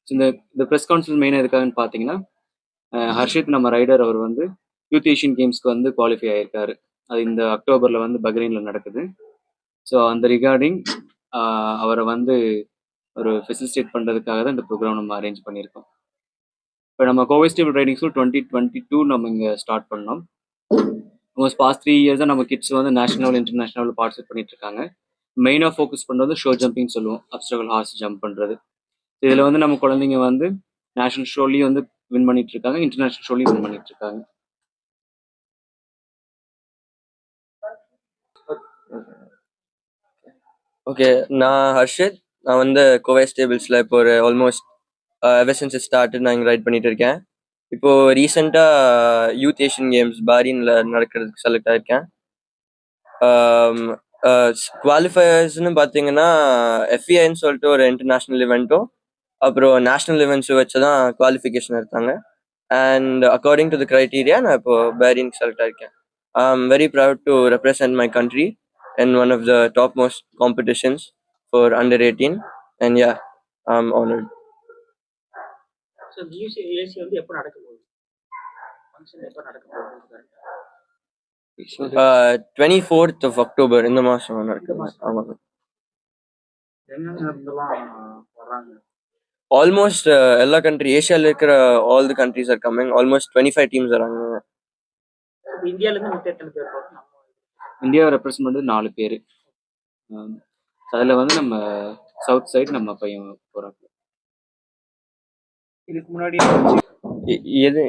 So இந்த press conference மெயினாக எதுக்காகன்னு பார்த்தீங்கன்னா, ஹர்ஷித் நம்ம ரைடர் அவர் வந்து யூத் ஏஷியன் கேம்ஸ்க்கு வந்து குவாலிஃபை ஆயிருக்காரு. அது இந்த அக்டோபரில் வந்து பஹ்ரைனில் நடக்குது. ஸோ அந்த ரிகார்டிங் அவரை வந்து ஒரு ஃபெசிலிட்டேட் பண்ணுறதுக்காக தான் இந்த ப்ரோக்ராம் நம்ம அரேஞ்ச் பண்ணியிருக்கோம். இப்போ நம்ம கோவை ஸ்டேபிள் ரைடிங் ஸ்கூல் 2022 நம்ம இங்கே ஸ்டார்ட் பண்ணோம். பாஸ்ட் 3 இயர்ஸாக நம்ம கிட்ஸ் வந்து நேஷனல் இன்டர்நேஷனல் பார்ட்டிசிபேட் பண்ணிட்டு இருக்காங்க. மெயினாக ஃபோக்கஸ் பண்ணுறது ஷோ ஜம்பிங் சொல்லுவோம், அப்ஸ்டகல் ஹார்ஸ் ஜம்ப் பண்ணுறது. இதில் வந்து நம்ம குழந்தைங்க வந்து நேஷனல் ஷோலையும் வந்து வின் பண்ணிட்டு இருக்காங்க, இன்டர்நேஷனல் ஷோலையும் வின் பண்ணிட்டு இருக்காங்க. ஓகே, நான் ஹர்ஷித். நான் வந்து கோவை ஸ்டேபிள்ஸில் இப்போ ஒரு ஆல்மோஸ்ட் எவர் சின்ஸ் ஸ்டார்ட் நான் இங்கே ரைட் பண்ணிட்டு இருக்கேன். இப்போது ரீசெண்டாக யூத் ஏஷியன் கேம்ஸ் பாரினில் நடக்கிறதுக்கு செலக்ட் ஆயிருக்கேன். குவாலிஃபயர்ஸ்னு பார்த்தீங்கன்னா எஃப்இஐன்னு சொல்லிட்டு ஒரு இன்டர்நேஷ்னல் இவெண்ட்டும் அப்புறம் நேஷ்னல் இவெண்ட்ஸும் வச்சு தான் குவாலிஃபிகேஷன் எடுத்தாங்க. And according to the criteria நான் இப்போ பாரினுக்கு செலக்ட் ஆயிருக்கேன். I am very proud to represent my country in one of the topmost competitions for under 18, and yeah, I'm honored. So UCAC வந்து எப்போ நடக்க போகுது? ஃபங்க்ஷன் எப்போ நடக்க போகுது? 24th of October இந்த மாசம் நடக்குது. ஆமாங்க. ஆல்மோஸ்ட் எல்லா கண்ட்ரி ஏஷியாவில் இருக்கிற all the countries are coming. Almost 25 teams வராங்க. இந்தியாவிலேருந்து மொத்தம் எத்தனை பேர் போகிறோம்? இந்தியாவை ரெப்ரசன்ட் பண்ணுறது 4 பேர். அதில் வந்து நம்ம சவுத் சைடு நம்ம பையன் போகிறாங்க. இதுக்கு முன்னாடி எது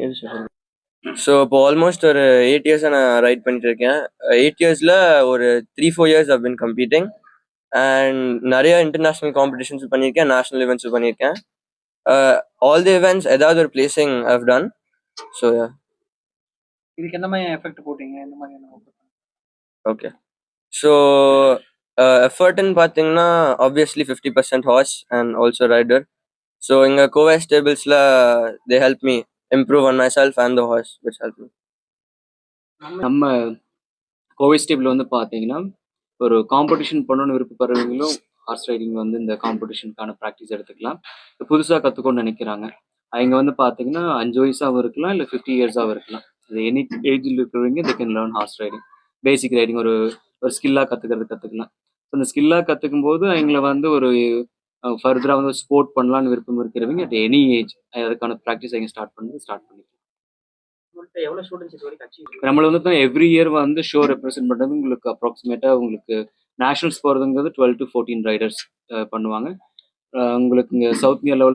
ஸோ இப்போ ஆல்மோஸ்ட் ஒரு 8 இயர்ஸாக நான் ரைட் பண்ணிட்டு இருக்கேன். 8 இயர்ஸில் ஒரு 3-4 years I've been competing and நிறைய இன்டர்நேஷ்னல் காம்படிஷன்ஸ் பண்ணியிருக்கேன், நேஷ்னல் இவெண்ட்ஸ் பண்ணியிருக்கேன். ஆல் தி இவெண்ட்ஸ் ஏதாவது ஒரு பிளேசிங் I've done. ஸோ இதுக்கு எந்த மாதிரி எஃபெக்ட் போட்டீங்க? எந்த மாதிரி ஓகே, ஸோ எஃபர்ட்னு பார்த்தீங்கன்னா obviously 50% horse and also rider. So இங்கே கோவை ஸ்டேபிள்ஸில் they help me improve on my self and the horse which help me. நம்ம கோவை ஸ்டேபிள் வந்து பார்த்தீங்கன்னா ஒரு காம்படிஷன் பண்ணணும்னு விருப்பப்படுறவங்களும் ஹார்ஸ் ரைடிங் வந்து இந்த காம்படிஷனுக்கான ப்ராக்டிஸ் எடுத்துக்கலாம். புதுசாக கற்றுக்கணும்னு நினைக்கிறாங்க. அவங்க வந்து பார்த்தீங்கன்னா 5 வயசாகவும் இருக்கலாம், இல்லை 50 இயர்ஸாகவும் இருக்கலாம். அது எனி ஏஜில் இருக்கிறவங்க they can learn horse riding. Basic riding ஒரு ஸ்கில்லாக கற்றுக்கலாம். ஸோ அந்த ஸ்கில்லாக கற்றுக்கும் போது அவங்கள வந்து ஒரு ஃபர்தராக வந்து ஸ்போர்ட் பண்ணலான்னு விருப்பம் இருக்கிறவங்க அட் எனி ஏஜ் அதுக்கான ப்ராக்டிஸ் அவங்க ஸ்டார்ட் பண்ணிக்கலாம். நம்மள வந்து எவ்ரி இயர் வந்து ஷோ ரெப்ரசென்ட் பண்ணுறது உங்களுக்கு அப்ராக்சிமேட்டாக உங்களுக்கு நேஷனல்ஸ் போகிறதுங்கிறது 12 to 14 ரைடர்ஸ் பண்ணுவாங்க. உங்களுக்கு இங்கே சவுத் இந்தியா லெவல்